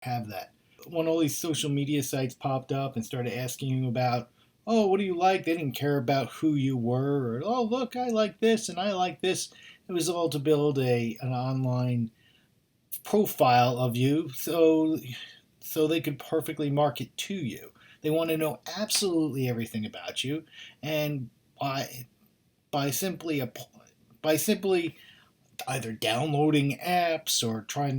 have that. When all these social media sites popped up and started asking you about, oh, what do you like? They didn't care about who you were, or oh, look, I like this and I like this. It was all to build an online profile of you, so they could perfectly market to you. They want to know absolutely everything about you, and by by simply by simply either downloading apps or trying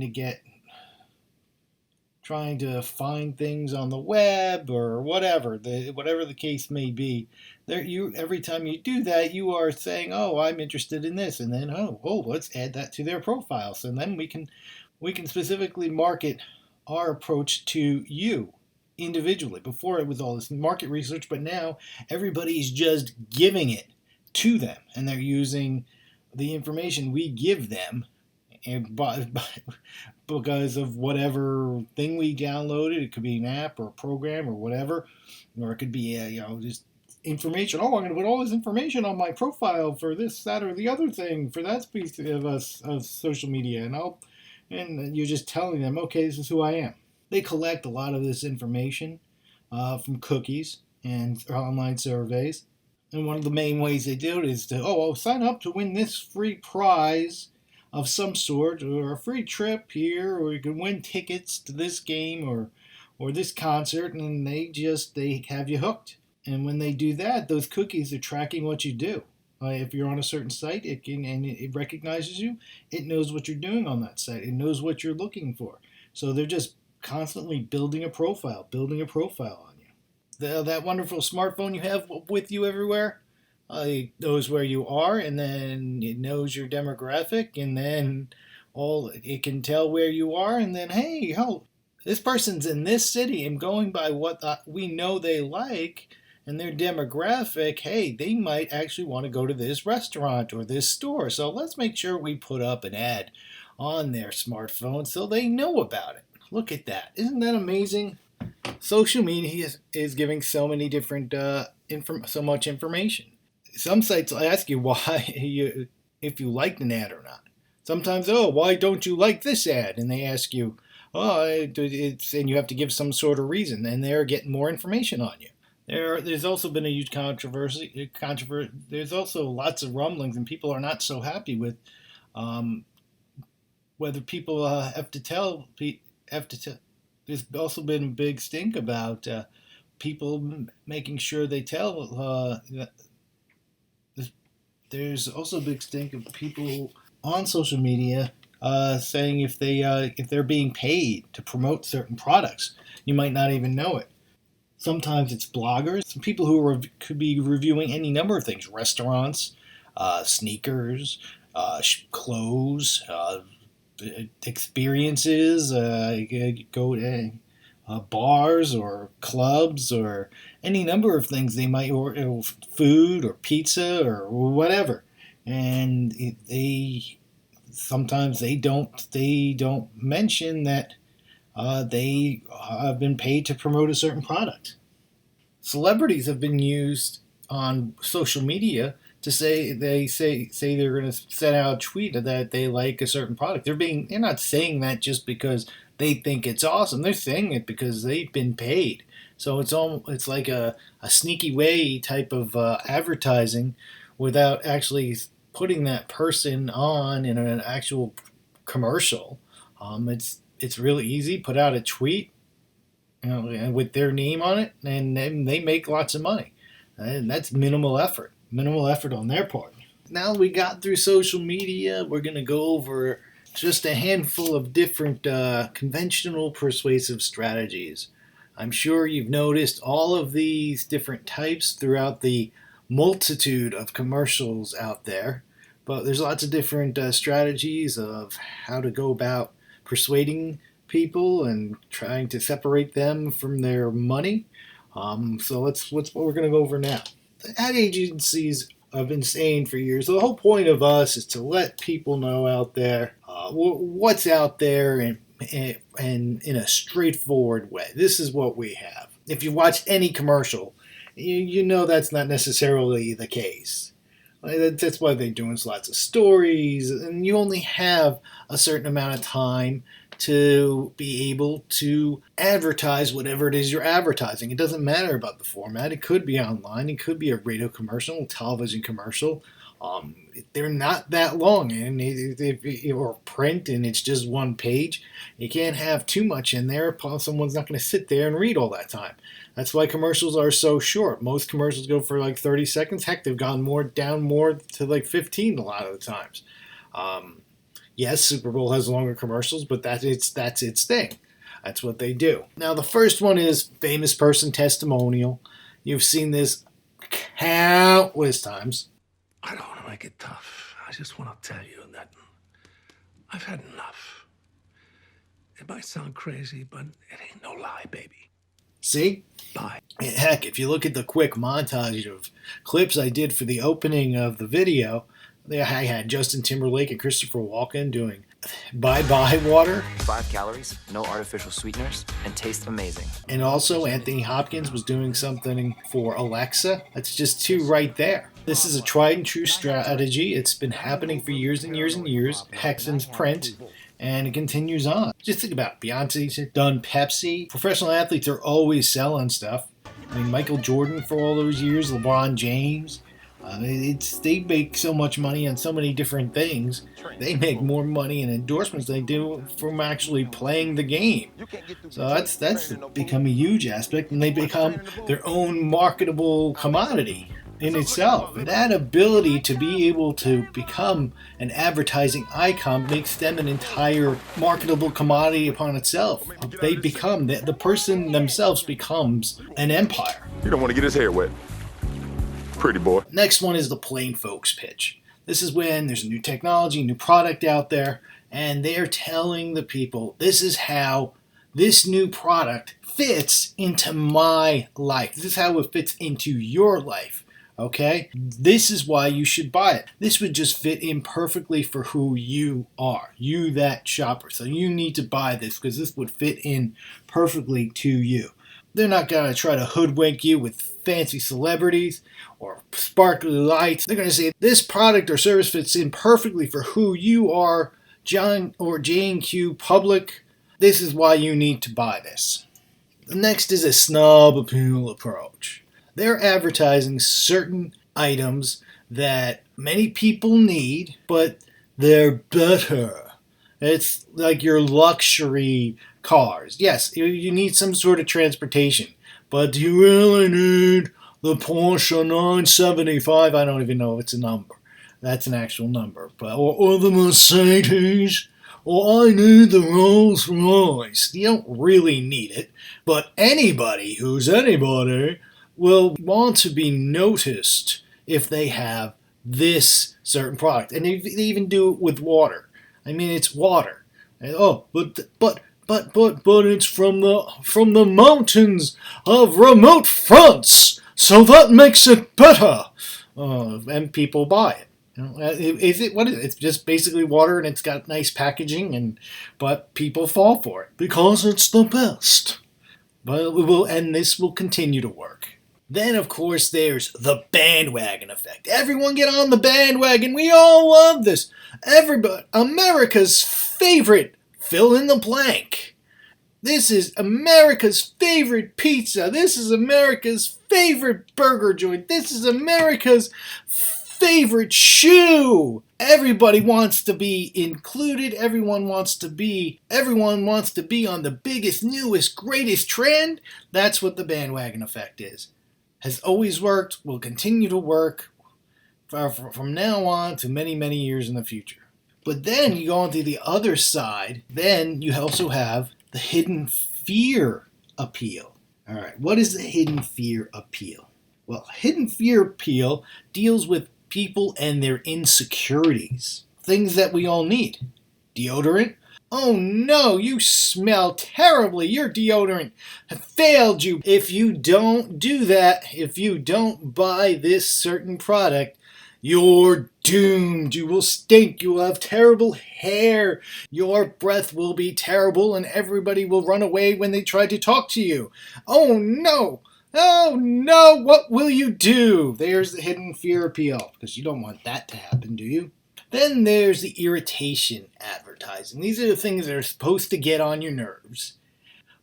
to find things on the web or whatever the case may be. There, you every time you do that, you are saying, "Oh, I'm interested in this," and then, "Oh, let's add that to their profile." So then we can specifically market our approach to you individually. Before it was all this market research, but now everybody's just giving it to them, and they're using the information we give them and because of whatever thing we downloaded. It could be an app or a program or whatever, or it could be just information. Oh, I'm going to put all this information on my profile for this, that, or the other thing for that piece of us of social media, and you're just telling them, okay, this is who I am. They collect a lot of this information from cookies and online surveys. And one of the main ways they do it is to, sign up to win this free prize of some sort, or a free trip here, or you can win tickets to this game or this concert, and they have you hooked. And when they do that, those cookies are tracking what you do. If you're on a certain site, it recognizes you. It knows what you're doing on that site. It knows what you're looking for. So they're just constantly building a profile on you. That wonderful smartphone you have with you everywhere, it knows where you are, and then it knows your demographic, and then all it can tell where you are, and then hey, this person's in this city, and going by what we know they like and their demographic, hey, they might actually want to go to this restaurant or this store. So let's make sure we put up an ad on their smartphone so they know about it. Look at that. Isn't that amazing? Social media is giving so many different so much information. Some sites will ask you why if you liked an ad or not. Sometimes, oh, why don't you like this ad? And they ask you, oh, it's and you have to give some sort of reason, and they're getting more information on you. There's also been a huge controversy. There's also lots of rumblings, and people are not so happy with um, whether people have to tell. There's also been a big stink about people making sure they tell. There's also a big stink of people on social media saying if they're being paid to promote certain products, you might not even know it. Sometimes it's bloggers, some people who could be reviewing any number of things: restaurants, sneakers, clothes, experiences. Go to bars or clubs or any number of things they might, or food or pizza or whatever, and they sometimes they don't mention that they have been paid to promote a certain product. Celebrities have been used on social media to say they're going to send out a tweet that they like a certain product. They're not saying that just because they think it's awesome. They're saying it because they've been paid. So it's like a sneaky way type of advertising without actually putting that person on in an actual commercial. It's really easy. Put out a tweet, with their name on it, and then they make lots of money. And that's minimal effort on their part. Now we got through social media, we're going to go over just a handful of different conventional persuasive strategies. I'm sure you've noticed all of these different types throughout the multitude of commercials out there, but there's lots of different strategies of how to go about persuading people and trying to separate them from their money. So let's what we're going to go over now. The ad agencies have been saying for years. The whole point of us is to let people know out there what's out there, and in a straightforward way. This is what we have. If you've watched any commercial, you know that's not necessarily the case. That's why they're doing lots of stories, and you only have a certain amount of time to be able to advertise whatever it is you're advertising. It doesn't matter about the format. It could be online. It could be a radio commercial, a television commercial. They're not that long, and or print, and it's just one page. You can't have too much in there. Someone's not going to sit there and read all that time. That's why commercials are so short. Most commercials go for like 30 seconds. Heck, they've gone down more to like 15 a lot of the times. Yes, Super Bowl has longer commercials, but that's its thing. That's what they do. Now, the first one is famous person testimonial. You've seen this countless times. I don't want to make it tough. I just want to tell you that I've had enough. It might sound crazy, but it ain't no lie, baby. See? Bye. Heck, if you look at the quick montage of clips I did for the opening of the video, I had Justin Timberlake and Christopher Walken doing Bye Bye Water. 5 calories, no artificial sweeteners, and taste amazing. And also Anthony Hopkins was doing something for Alexa. That's just 2 right there. This is a tried and true strategy. It's been happening for years and years and years. Hexen's print. And it continues on. Just think about it. Beyonce's done Pepsi. Professional athletes are always selling stuff. I mean, Michael Jordan for all those years, LeBron James. They make so much money on so many different things. They make more money in endorsements than they do from actually playing the game. So that's become a huge aspect, and they become their own marketable commodity in itself. And that ability to be able to become an advertising icon makes them an entire marketable commodity upon itself. They become, the person themselves becomes an empire. You don't want to get his hair wet. Pretty boy. Next one is the plain folks pitch. This is when there's a new technology, new product out there, and they're telling the people, this is how this new product fits into my life. This is how it fits into your life. Okay? This is why you should buy it. This would just fit in perfectly for who you are. You, that shopper. So you need to buy this because this would fit in perfectly to you. They're not going to try to hoodwink you with fancy celebrities or sparkly lights. They're going to say, this product or service fits in perfectly for who you are, John or Jane Q public. This is why you need to buy this. The next is a snob appeal approach. They're advertising certain items that many people need, but they're better. It's like your luxury cars. Yes, you need some sort of transportation, but do you really need the Porsche 975? I don't even know if it's a number. That's an actual number. But or the Mercedes, or I need the Rolls Royce. You don't really need it, but anybody who's anybody will want to be noticed if they have this certain product. And they even do it with water. I mean, it's water. And, oh, but it's from the mountains of remote France, so that makes it better. And people buy it. You know, is it what is it? It's just basically water, and it's got nice packaging, but people fall for it because it's the best. But this will continue to work. Then, of course, there's the bandwagon effect. Everyone get on the bandwagon. We all love this. Everybody, America's favorite fill in the blank. This is America's favorite pizza. This is America's favorite burger joint. This is America's favorite shoe. Everybody wants to be included. Everyone wants to be on the biggest, newest, greatest trend. That's what the bandwagon effect is. Has always worked, will continue to work from now on to many, many years in the future. But then you go on to the other side. Then you also have the hidden fear appeal. All right, what is the hidden fear appeal? Well, hidden fear appeal deals with people and their insecurities. Things that we all need. Deodorant. Oh no, you smell terribly. Your deodorant failed you. If you don't do that, if you don't buy this certain product, you're doomed. You will stink. You will have terrible hair. Your breath will be terrible, and everybody will run away when they try to talk to you. Oh no. Oh no, what will you do? There's the hidden fear appeal, because you don't want that to happen, do you? Then there's the irritation advertising. These are the things that are supposed to get on your nerves.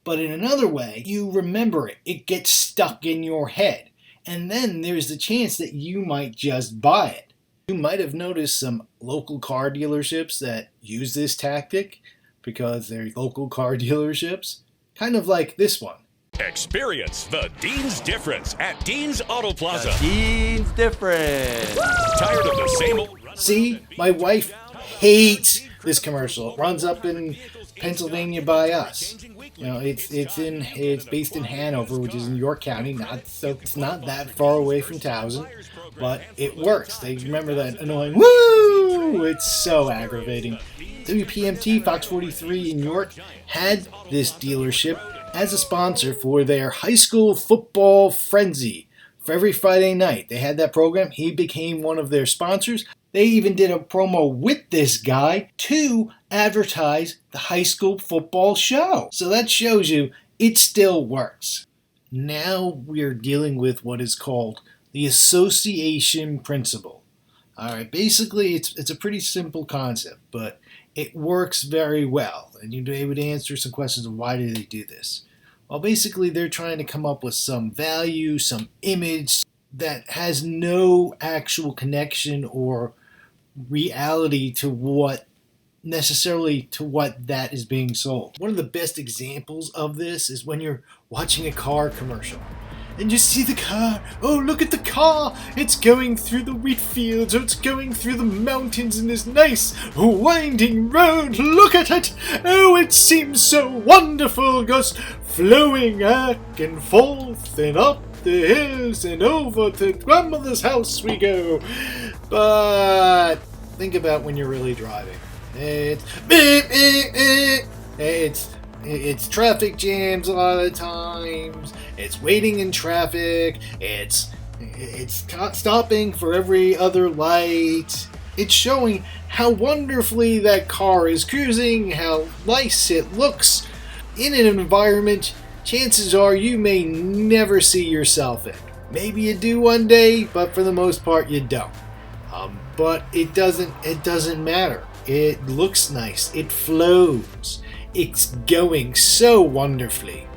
But in another way, you remember it. It gets stuck in your head. And then there's the chance that you might just buy it. You might have noticed some local car dealerships that use this tactic because they're local car dealerships. Kind of like this one. Experience the Dean's difference at Dean's Auto Plaza. Dean's different. Tired of the same old... See, my wife hates this commercial. It runs up in Pennsylvania by us. You know, it's based in Hanover, which is in York County. It's not that far away from Towson, but it works. They remember that annoying woo. It's so aggravating. WPMT Fox 43 in York had this dealership as a sponsor for their high school football frenzy. For every Friday night, they had that program. He became one of their sponsors. They even did a promo with this guy to advertise the high school football show. So that shows you it still works. Now we're dealing with what is called the association principle. All right, basically it's a pretty simple concept, but it works very well. And you'd be able to answer some questions of why do they do this. Well, basically they're trying to come up with some value, some image that has no actual connection or reality to what that is being sold. One of the best examples of this is when you're watching a car commercial and you see the car. Oh, look at the car! It's going through the wheat fields, or it's going through the mountains in this nice winding road. Look at it! Oh, it seems so wonderful, goes flowing back and forth and up the hills and over to grandmother's house we go. But think about when you're really driving. It's traffic jams a lot of the times. It's waiting in traffic. It's stopping for every other light. It's showing how wonderfully that car is cruising, how nice it looks in an environment chances are you may never see yourself in. Maybe you do one day, but for the most part you don't. But it doesn't matter. It looks nice. It flows. It's going so wonderfully.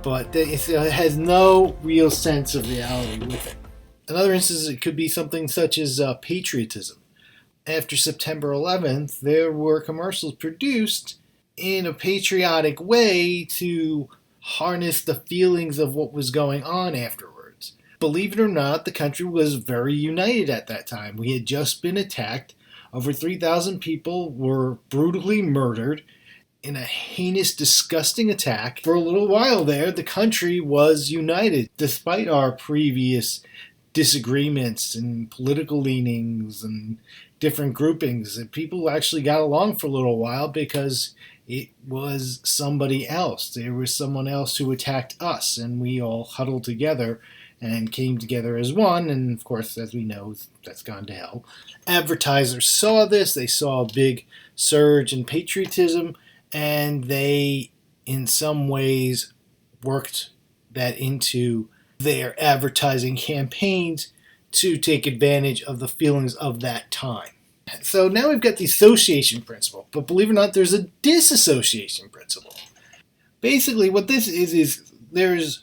But it has no real sense of reality with it. Another instance, it could be something such as patriotism. After September 11th, there were commercials produced in a patriotic way to harness the feelings of what was going on afterwards. Believe it or not, the country was very united at that time. We had just been attacked. Over 3,000 people were brutally murdered in a heinous, disgusting attack. For a little while there, the country was united, despite our previous disagreements and political leanings and different groupings. And people actually got along for a little while because it was somebody else. There was someone else who attacked us, and we all huddled together and came together as one, and of course, as we know, that's gone to hell. Advertisers saw this. They saw a big surge in patriotism, and they, in some ways, worked that into their advertising campaigns to take advantage of the feelings of that time. So now we've got the association principle, but believe it or not, there's a disassociation principle. Basically, what this is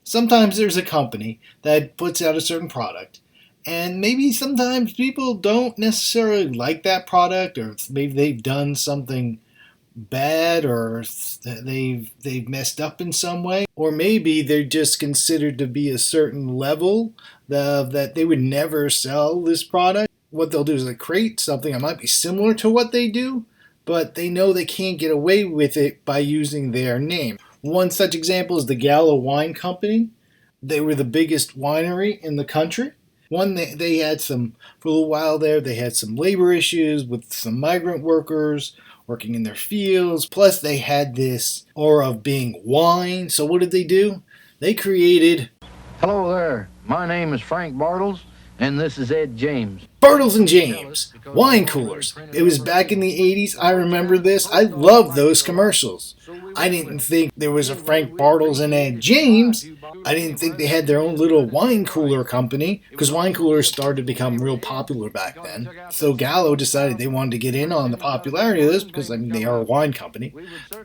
sometimes there's a company that puts out a certain product, and maybe sometimes people don't necessarily like that product, or maybe they've done something bad, or they've messed up in some way, or maybe they're just considered to be a certain level that they would never sell this product. What they'll do is they create something that might be similar to what they do, but they know they can't get away with it by using their name. One such example is the Gallo Wine Company. They were the biggest winery in the country. They had for a little while there, they had some labor issues with some migrant workers working in their fields. Plus, they had this aura of being wine. So what did they do? They created... Hello there. My name is Frank Bartles, And this is Ed James. Bartles and James, wine coolers. It was back in the 80s. I remember this. I loved those commercials. I didn't think there was a Frank Bartles and Ed James. I didn't think they had their own little wine cooler company, because wine coolers started to become real popular back then. So Gallo decided they wanted to get in on the popularity of this because, I mean, they are a wine company.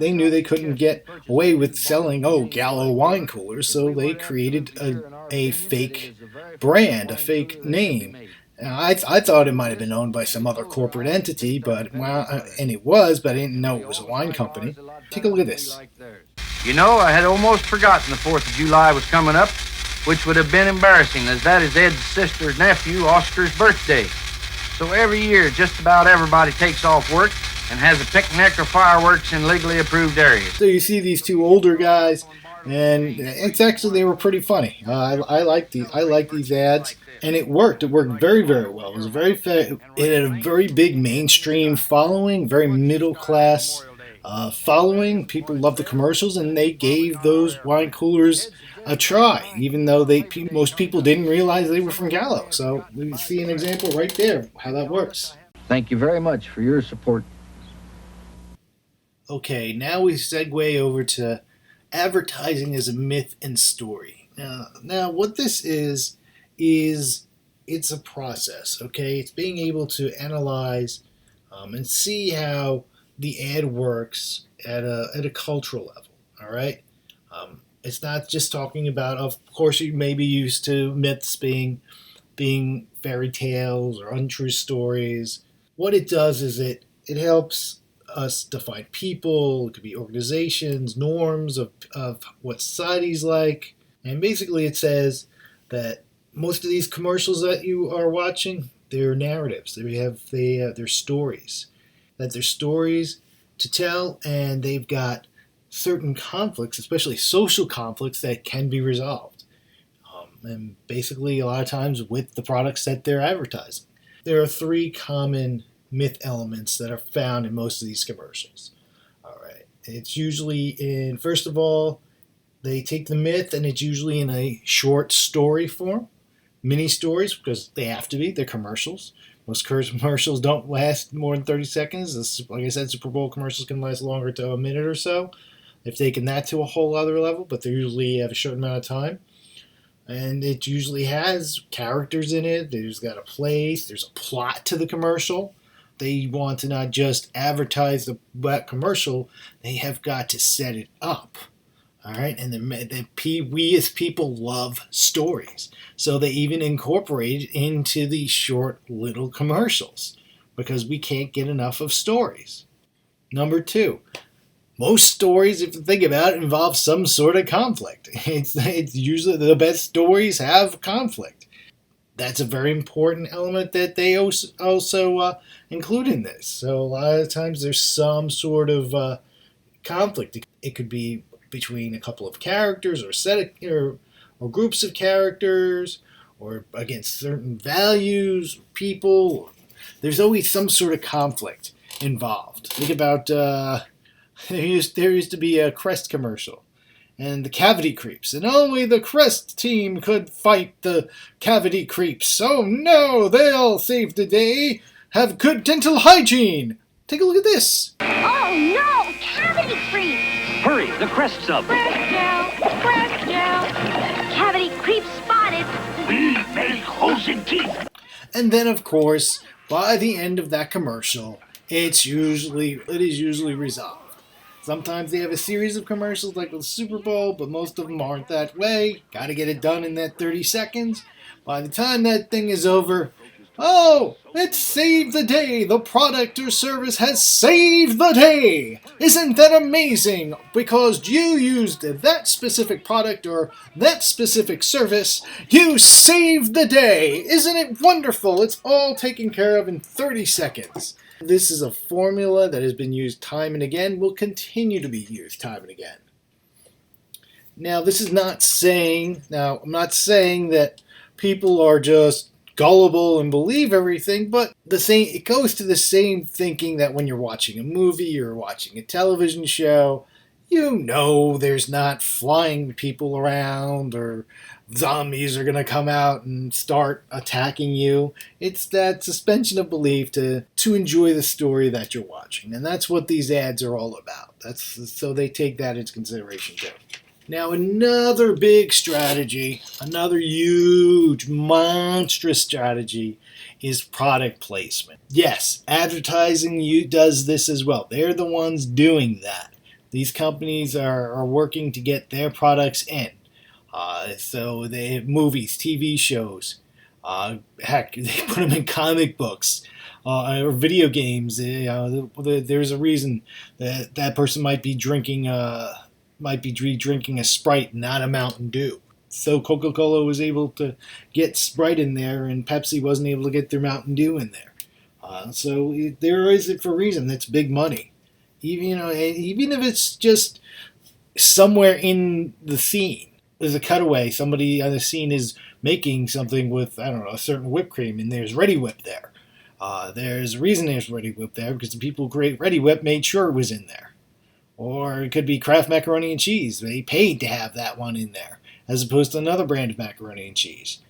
They knew they couldn't get away with selling, Gallo wine coolers, so they created a fake brand, a fake name. I thought it might have been owned by some other corporate entity, and it was, but I didn't know it was a wine company. Take a look at this. You know, I had almost forgotten the 4th of July was coming up, which would have been embarrassing, as that is Ed's sister's nephew, Oscar's birthday. So every year, just about everybody takes off work and has a picnic or fireworks in legally approved areas. So you see these two older guys, and they were pretty funny. I like these ads, and it worked. It worked very, very well. It was it had a very big mainstream following, very middle class following. People loved the commercials, and they gave those wine coolers a try, even though most people didn't realize they were from Gallo. So we see an example right there how that works. Thank you very much for your support. Okay, now we segue over to advertising as a myth and story. Now what this is it's a process, okay? It's being able to analyze and see how the ad works at a cultural level, all right? It's not just talking about, of course, you may be used to myths being fairy tales or untrue stories. What it does is it helps us define people. It could be organizations, norms of what society's like. And basically it says that most of these commercials that you are watching, they're narratives. They're stories. That they're stories to tell, and they've got certain conflicts, especially social conflicts, that can be resolved. And basically a lot of times with the products that they're advertising. There are 3 common myth elements that are found in most of these commercials. All right. It's usually first of all, they take the myth and it's usually in a short story form, mini stories, because they have to be. They're commercials. Most commercials don't last more than 30 seconds. Like I said, Super Bowl commercials can last longer to a minute or so. They've taken that to a whole other level, but they usually have a short amount of time. And it usually has characters in it. There's got a place. There's a plot to the commercial. They want to not just advertise that commercial. They have got to set it up. All right, and we as people love stories. So they even incorporate it into these short little commercials because we can't get enough of stories. Number 2, most stories, if you think about it, involve some sort of conflict. It's usually the best stories have conflict. That's a very important element that they also include in this. So a lot of times there's some sort of conflict. It could be between a couple of characters or groups of characters, or against certain values, people. There's always some sort of conflict involved. Think about there used to be a Crest commercial, and the cavity creeps, and only the Crest team could fight the cavity creeps. Oh no, they'll save the day. Have good dental hygiene. Take a look at this. Oh no, cavity creeps! Hurry, the Crest sub. Crest gel. Cavity creep spotted. We make holes in teeth. And then, of course, by the end of that commercial, it is usually resolved. Sometimes they have a series of commercials like the Super Bowl, but most of them aren't that way. Got to get it done in that 30 seconds. By the time that thing is over, oh, it saved the day. The product or service has saved the day. Isn't that amazing? Because you used that specific product or that specific service, you saved the day. Isn't it wonderful? It's all taken care of in 30 seconds. This is a formula that has been used time and again, will continue to be used time and again. Now, I'm not saying that people are just gullible and believe everything, but it goes to the same thinking that when you're watching a movie or watching a television show, you know there's not flying people around or zombies are going to come out and start attacking you. It's that suspension of belief to enjoy the story that you're watching. And that's what these ads are all about. So they take that into consideration too. Now, another big strategy, another huge, monstrous strategy is product placement. Yes, advertising does this as well. They're the ones doing that. These companies are working to get their products in. So they have movies, TV shows. Heck, they put them in comic books or video games. There's a reason that person might be drinking a Sprite, not a Mountain Dew. So Coca-Cola was able to get Sprite in there, and Pepsi wasn't able to get their Mountain Dew in there. So there is it for a reason. That's big money. Even if it's just somewhere in the scene, there's a cutaway. Somebody on the scene is making something with, I don't know, a certain whipped cream, and there's Ready Whip there. There's a reason there's Ready Whip there, because the people who create Ready Whip made sure it was in there. Or it could be Kraft Macaroni and Cheese. They paid to have that one in there, as opposed to another brand of macaroni and cheese,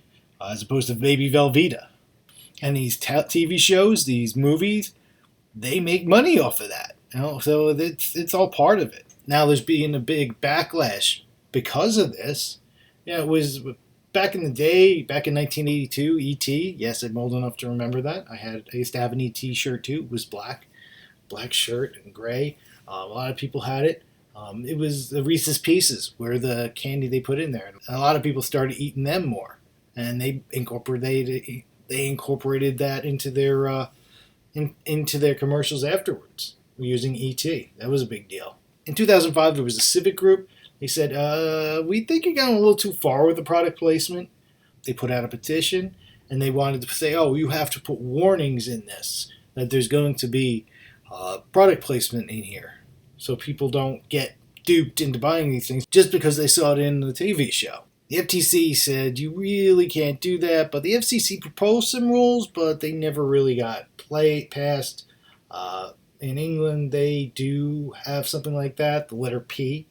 as opposed to Baby Velveeta. And these TV shows, these movies, they make money off of that. So it's all part of it. Now there's being a big backlash because of this. It was back in the day, back in 1982, E.T. Yes, I'm old enough to remember that. I used to have an E.T. shirt too. It was black shirt and gray. A lot of people had it. It was the Reese's Pieces, where the candy they put in there. A lot of people started eating them more, and they incorporated that into their commercials afterwards, using E.T. That was a big deal. In 2005, there was a civic group. They said, we think you're going a little too far with the product placement. They put out a petition, and they wanted to say, you have to put warnings in this, that there's going to be product placement in here, so people don't get duped into buying these things just because they saw it in the TV show. The FTC said you really can't do that, but the FCC proposed some rules, but they never really got passed. In England, they do have something like that, the letter P.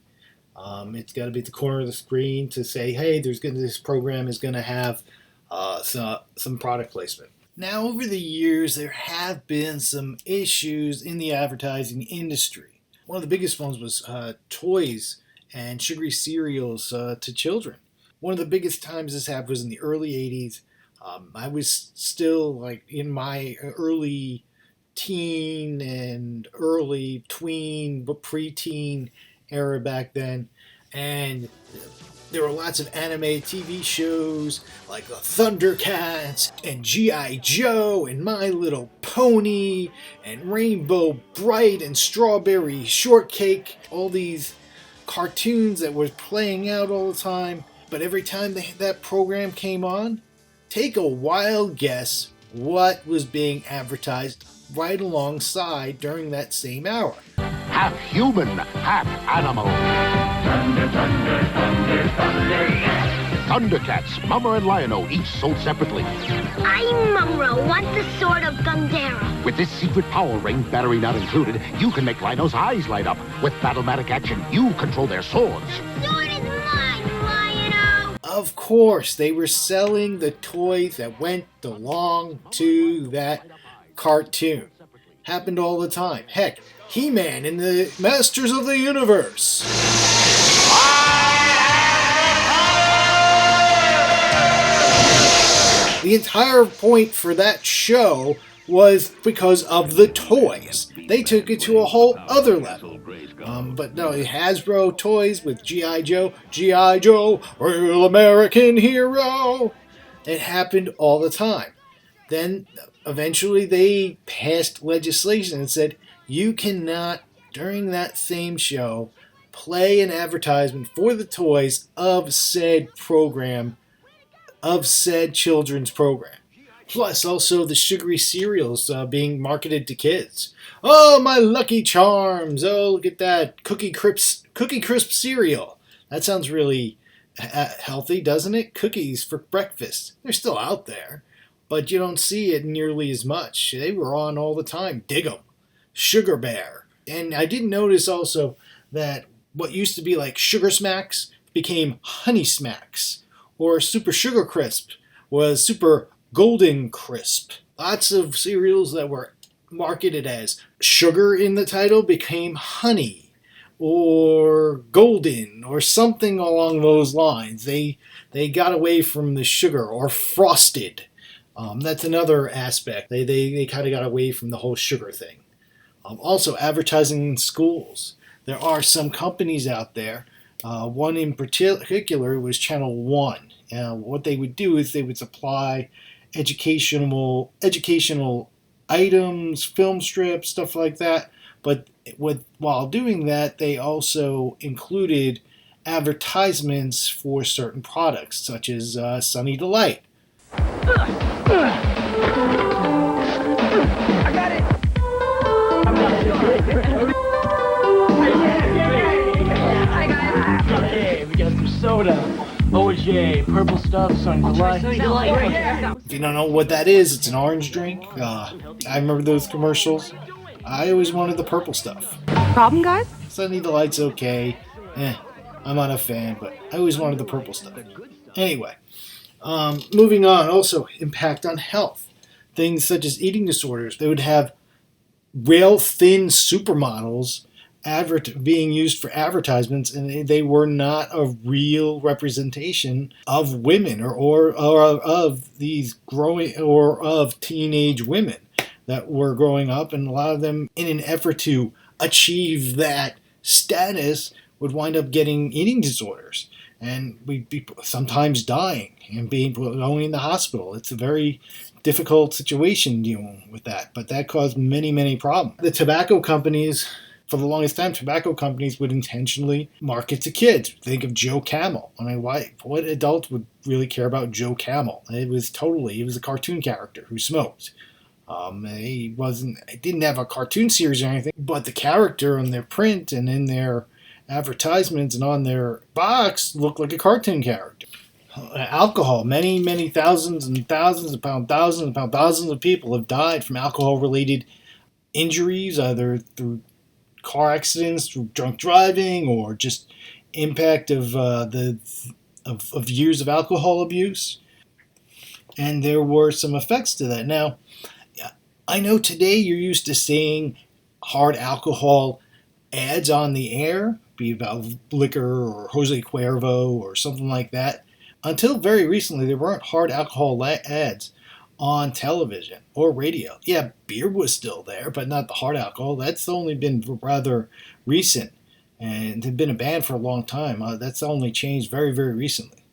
It's got to be at the corner of the screen to say, hey, this program is going to have some product placement. Now, over the years, there have been some issues in the advertising industry. One of the biggest ones was toys and sugary cereals to children. One of the biggest times this happened was in the early 80s. I was still in my early teen and early tween, but preteen era back then. And there were lots of animated TV shows like the Thundercats and G.I. Joe and My Little Pony and Rainbow Bright and Strawberry Shortcake. All these cartoons that were playing out all the time. But every time that program came on, take a wild guess what was being advertised right alongside during that same hour. Half human, half animal. Thunder, thunder, thunder, thunder. Thundercats, Mummer and Lion-O, each sold separately. I'm Mumro, want the sword of Gundera. With this secret power ring, battery not included, you can make Lion-O's eyes light up. With Battlematic action, you control their swords. The sword is mine, Lion-O. Of course, they were selling the toys that went along to that cartoon. Happened all the time. Heck, He-Man in the Masters of the Universe. The entire point for that show was because of the toys. They took it to a whole other level. But no, Hasbro toys with G.I. Joe, real American hero. It happened all the time. Then eventually they passed legislation and said, you cannot, during that same show, play an advertisement for the toys of said program, of said children's program. Plus also the sugary cereals being marketed to kids. Oh, my Lucky Charms. Oh, look at that. Cookie Crisp cereal. That sounds really healthy, doesn't it? Cookies for breakfast. They're still out there, but you don't see it nearly as much. They were on all the time. Dig 'em. Sugar Bear. And I did notice also that what used to be like Sugar Smacks became Honey Smacks, or Super Sugar Crisp was Super Golden Crisp. Lots of cereals that were marketed as sugar in the title became honey or golden or something along those lines. They got away from the sugar, or frosted. That's another aspect. They kind of got away from the whole sugar thing. Also, advertising in schools. There are some companies out there. One in particular was Channel One. What they would do is they would supply educational items, film strips, stuff like that. But while doing that, they also included advertisements for certain products, such as Sunny Delight. Hey, we got some soda. OJ, purple stuff, Sunny Delight. If you don't know what that is, it's an orange drink. I remember those commercials. I always wanted the purple stuff. Problem, guys? Sunny Delight's okay. I'm not a fan, but I always wanted the purple stuff. Anyway, moving on. Also, impact on health. Things such as eating disorders. They would have rail-thin supermodels being used for advertisements, and they were not a real representation of women or of these growing or of teenage women that were growing up, and a lot of them, in an effort to achieve that status, would wind up getting eating disorders, and we'd be sometimes dying and going in the hospital. It's a very difficult situation dealing with that, but that caused many problems. The tobacco companies, for the longest time, tobacco companies would intentionally market to kids. Think of Joe Camel. I mean, what adult would really care about Joe Camel? He was a cartoon character who smoked. He didn't have a cartoon series or anything, but the character on their print and in their advertisements and on their box looked like a cartoon character. Alcohol, many thousands of people have died from alcohol-related injuries, either through car accidents, through drunk driving, or just impact of years of alcohol abuse. And there were some effects to that. Now, I know today you're used to seeing hard alcohol ads on the air, be it about liquor or Jose Cuervo or something like that. Until very recently, there weren't hard alcohol ads on television or radio. Yeah, beer was still there, but not the hard alcohol. That's only been rather recent, and had been a ban for a long time. That's only changed very recently.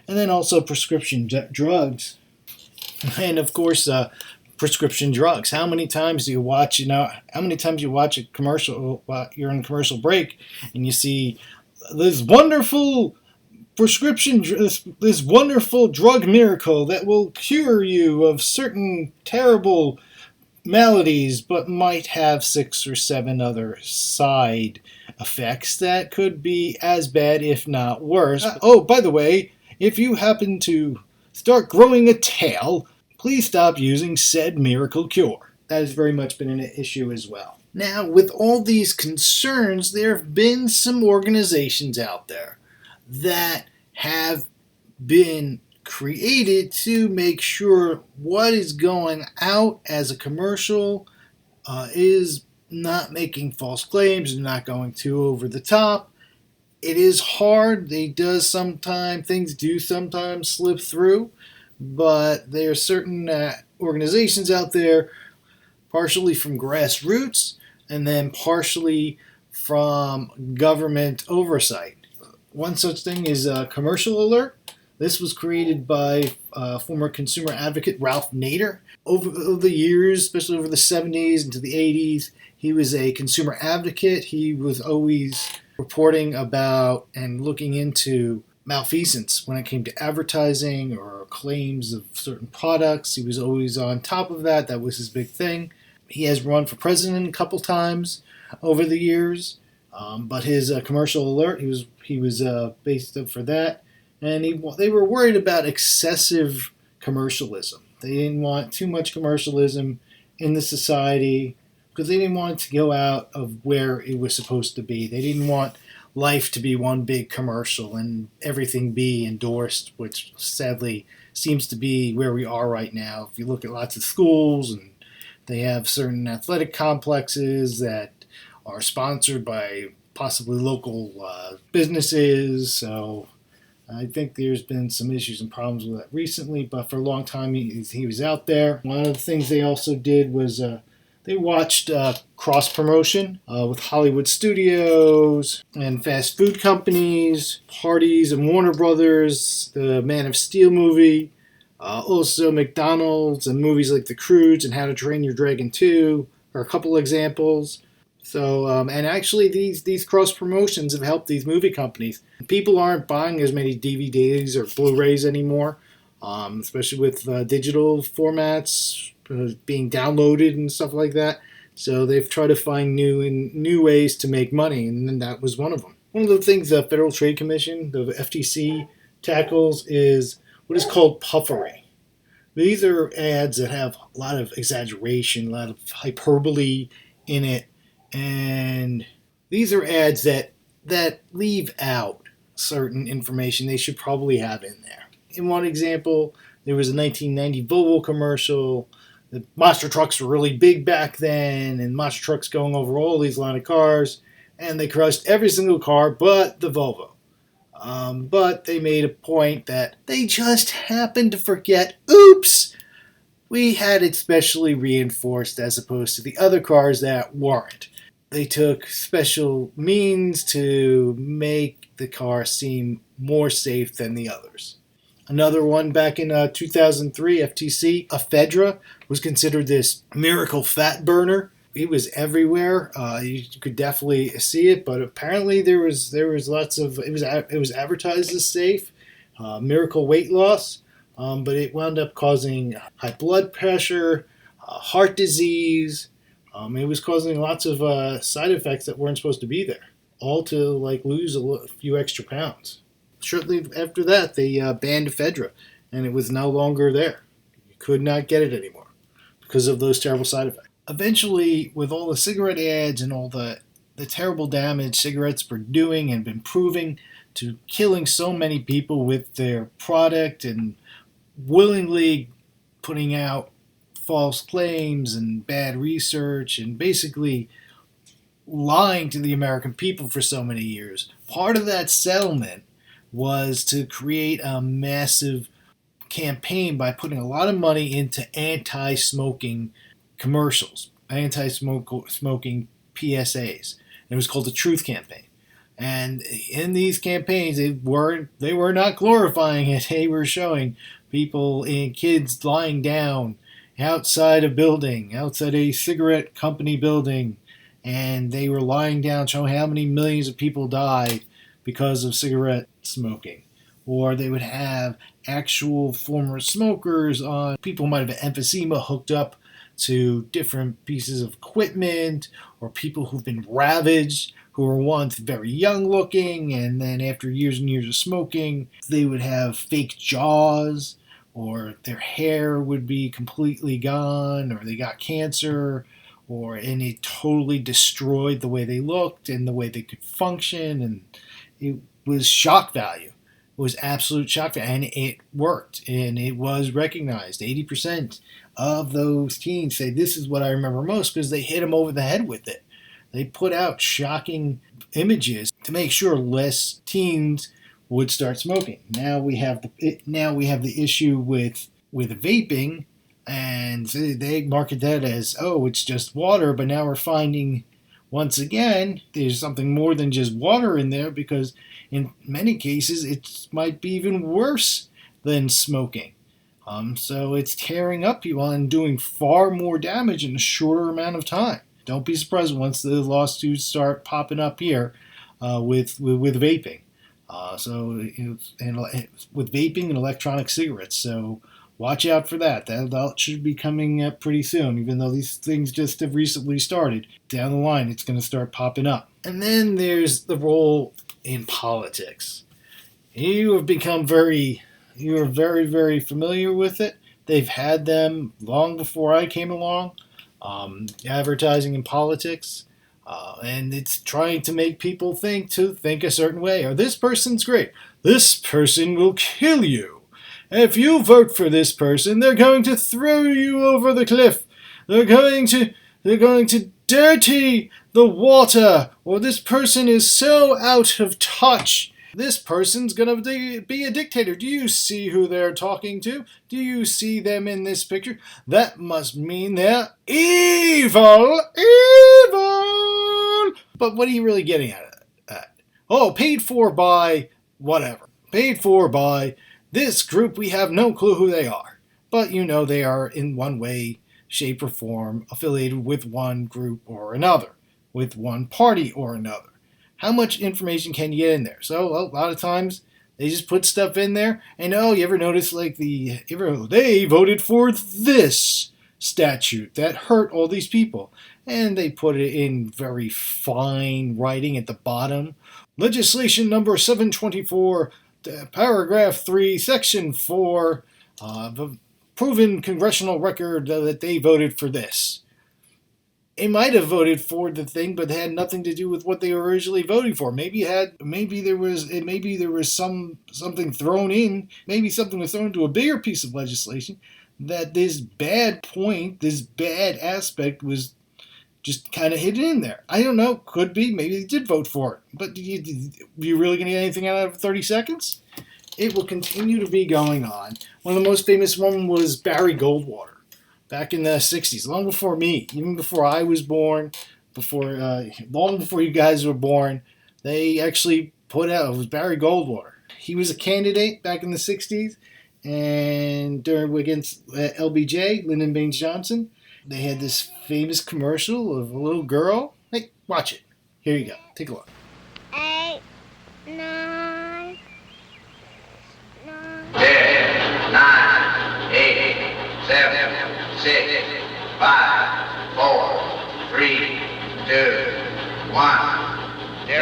And then also prescription drugs, and of course prescription drugs. How many times do you watch? How many times you watch a commercial? You're in a commercial break, and you see this wonderful this wonderful drug miracle that will cure you of certain terrible maladies, but might have 6 or 7 other side effects that could be as bad, if not worse. Oh, by the way, if you happen to start growing a tail, please stop using said miracle cure. That has very much been an issue as well. Now, with all these concerns, there have been some organizations out there that have been created to make sure what is going out as a commercial is not making false claims and not going too over the top. It is hard. Things do sometimes slip through, but there are certain organizations out there, partially from grassroots and then partially from government oversight. One such thing is Commercial Alert. This was created by former consumer advocate Ralph Nader. Over the years, especially over the 70s into the 80s, he was a consumer advocate. He was always reporting about and looking into malfeasance when it came to advertising or claims of certain products. He was always on top of that. That was his big thing. He has run for president a couple times over the years. But his Commercial Alert, he was based up for that, and they were worried about excessive commercialism. They didn't want too much commercialism in the society because they didn't want it to go out of where it was supposed to be. They didn't want life to be one big commercial and everything be endorsed, which sadly seems to be where we are right now. If you look at lots of schools, and they have certain athletic complexes that are sponsored by possibly local businesses. So I think there's been some issues and problems with that recently, but for a long time he was out there. One of the things they also did was they watched cross promotion with Hollywood studios and fast food companies, parties, and Warner Brothers, the Man of Steel movie, also McDonald's and movies like The Croods and How to Train Your Dragon 2 are a couple examples. So, and actually these cross promotions have helped these movie companies. People aren't buying as many DVDs or Blu-rays anymore, especially with digital formats being downloaded and stuff like that. So they've tried to find new ways to make money, and then that was one of them. One of the things the Federal Trade Commission, the FTC, tackles is what is called puffery. These are ads that have a lot of exaggeration, a lot of hyperbole in it, and these are ads that leave out certain information they should probably have in there. In one example, there was a 1990 Volvo commercial. The monster trucks were really big back then, and monster trucks going over all these line of cars, and they crushed every single car but the Volvo. But they made a point that they just happened to forget, oops, we had it specially reinforced as opposed to the other cars that weren't. They took special means to make the car seem more safe than the others. Another one back in 2003, FTC, ephedra was considered this miracle fat burner. It was everywhere. You could definitely see it, but apparently there was lots of it was advertised as safe, miracle weight loss, but it wound up causing high blood pressure, heart disease. It was causing lots of side effects that weren't supposed to be there, all to like lose a few extra pounds. Shortly after that, they banned ephedra, and it was no longer there. You could not get it anymore because of those terrible side effects. Eventually, with all the cigarette ads and all the terrible damage cigarettes were doing and been proving to killing so many people with their product and willingly putting out false claims and bad research and basically lying to the American people for so many years, part of that settlement was to create a massive campaign by putting a lot of money into anti-smoking commercials, anti-smoking PSAs. It was called the Truth Campaign. And in these campaigns, they were not glorifying it. They were showing people and kids lying down outside a building, outside a cigarette company building, and they were lying down showing how many millions of people died because of cigarette smoking. Or they would have actual former smokers on, people who might have emphysema hooked up to different pieces of equipment, or people who've been ravaged, who were once very young looking, and then after years and years of smoking, they would have fake jaws, or their hair would be completely gone, or they got cancer, and it totally destroyed the way they looked and the way they could function, and it was shock value. It was absolute shock value, and it worked, and it was recognized. 80% of those teens say this is what I remember most because they hit them over the head with it. They put out shocking images to make sure less teens would start smoking. Now we have the issue with vaping, and they market that as, oh, it's just water, but now we're finding once again there's something more than just water in there, because in many cases it might be even worse than smoking. So it's tearing up people and doing far more damage in a shorter amount of time. Don't be surprised once the lawsuits start popping up here with vaping. With vaping and electronic cigarettes. So watch out for that. That should be coming up pretty soon, even though these things just have recently started. Down the line, it's going to start popping up. And then there's the role in politics. You are very, very familiar with it. They've had them long before I came along. Advertising in politics. And it's trying to make people think a certain way. Or this person's great. This person will kill you. If you vote for this person, they're going to throw you over the cliff. They're going to dirty the water. Or this person is so out of touch. This person's going to be a dictator. Do you see who they're talking to? Do you see them in this picture? That must mean they're evil. Evil! But what are you really getting at that? Oh, paid for by whatever. Paid for by this group. We have no clue who they are. But you know they are in one way, shape, or form affiliated with one group or another, with one party or another. How much information can you get in there? So a lot of times they just put stuff in there, and you ever notice they voted for this statute that hurt all these people, and they put it in very fine writing at the bottom. Legislation number 724, paragraph 3, section 4, the proven congressional record that they voted for this. They might have voted for the thing, but it had nothing to do with what they were originally voting for. Maybe there was something thrown in. Maybe something was thrown into a bigger piece of legislation that this bad point, this bad aspect was just kind of hidden in there. I don't know. Could be. Maybe they did vote for it. But you really going to get anything out of 30 seconds? It will continue to be going on. One of the most famous one was Barry Goldwater. Back in the 60s, long before me, even before I was born, long before you guys were born, they actually put out, it was Barry Goldwater. He was a candidate back in the 60s, and against LBJ, Lyndon Baines Johnson. They had this famous commercial of a little girl. Hey, watch it. Here you go. Take a look. 8, 9, 10, 9, 8, 7, 6, 5, 4, 3, 2, 1, 0.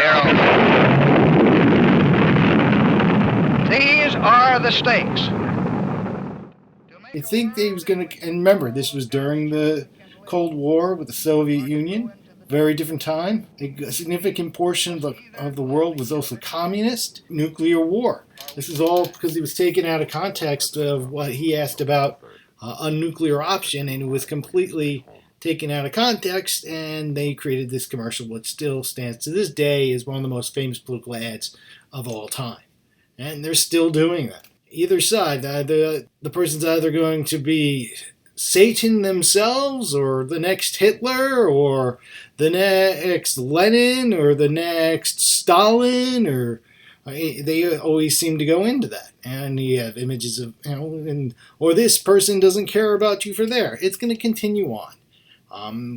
These are the stakes. I think they was going to, and remember, this was during the Cold War with the Soviet Union. Very different time. A significant portion of the world was also communist. Nuclear war. This is all because he was taken out of context of what he asked about a nuclear option, and it was completely taken out of context, and they created this commercial, which still stands to this day as one of the most famous political ads of all time. And they're still doing that. Either side, the person's either going to be Satan themselves, or the next Hitler, or the next Lenin, or the next Stalin, or they always seem to go into that. And you have images of, or this person doesn't care about you for there. It's going to continue on.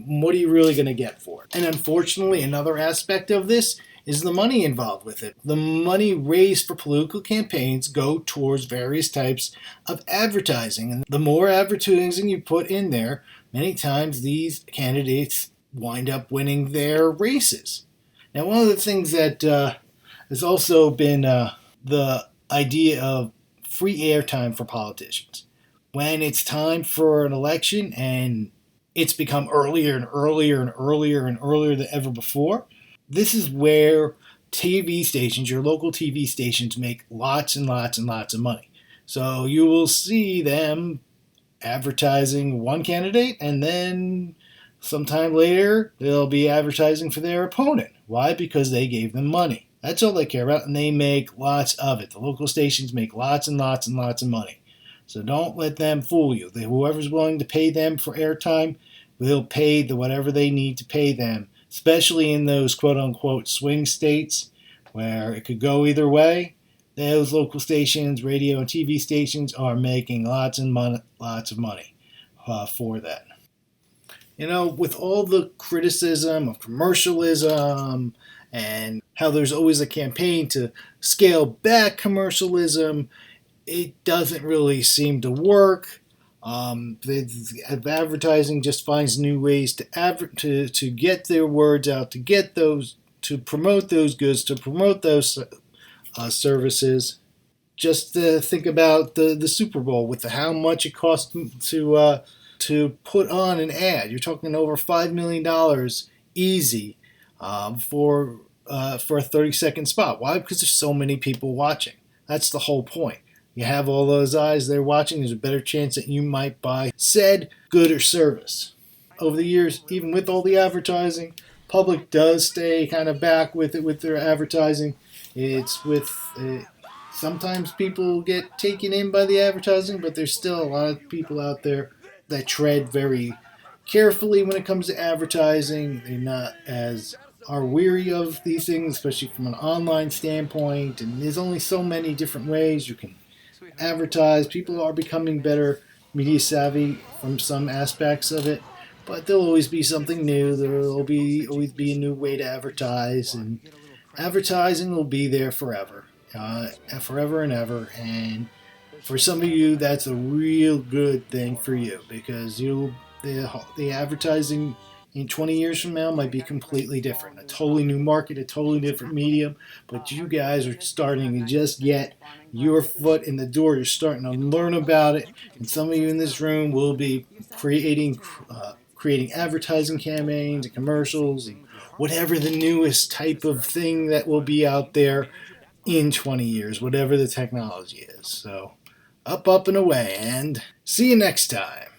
What are you really going to get for it? And unfortunately, another aspect of this is the money involved with it. The money raised for political campaigns go towards various types of advertising. And the more advertising you put in there, many times these candidates wind up winning their races. Now, one of the things that has also been the idea of free airtime for politicians. When it's time for an election and it's become earlier and earlier and earlier and earlier than ever before, this is where TV stations, your local TV stations, make lots and lots and lots of money. So you will see them advertising one candidate, and then sometime later they'll be advertising for their opponent. Why? Because they gave them money. That's all they care about, and they make lots of it. The local stations make lots and lots and lots of money. So don't let them fool you. Whoever's willing to pay them for airtime will pay whatever they need to pay them, especially in those quote-unquote swing states where it could go either way. Those local stations, radio and TV stations, are making lots of money for that. With all the criticism of commercialism and how there's always a campaign to scale back commercialism, it doesn't really seem to work. Advertising just finds new ways to get their words out, to promote those goods, to promote those services. Just think about the Super Bowl with how much it cost to put on an ad. You're talking over $5 million easy for a 30-second spot. Why? Because there's so many people watching. That's the whole point. You have all those eyes there watching, there's a better chance that you might buy said good or service. Over the years, even with all the advertising, public does stay kind of back with it with their advertising. It's with sometimes people get taken in by the advertising, but there's still a lot of people out there that tread very carefully when it comes to advertising. They're not as are weary of these things, especially from an online standpoint. And there's only so many different ways you can advertise. People are becoming better media savvy from some aspects of it, but there'll always be something new. There'll always be a new way to advertise, and advertising will be there forever, forever and ever. And for some of you, that's a real good thing for you, because the advertising in 20 years from now might be completely different, a totally new market, a totally different medium. But you guys are starting to just get your foot in the door. You're starting to learn about it, and some of you in this room will be creating advertising campaigns and commercials and whatever the newest type of thing that will be out there in 20 years, whatever the technology is. So up and away, and see you next time.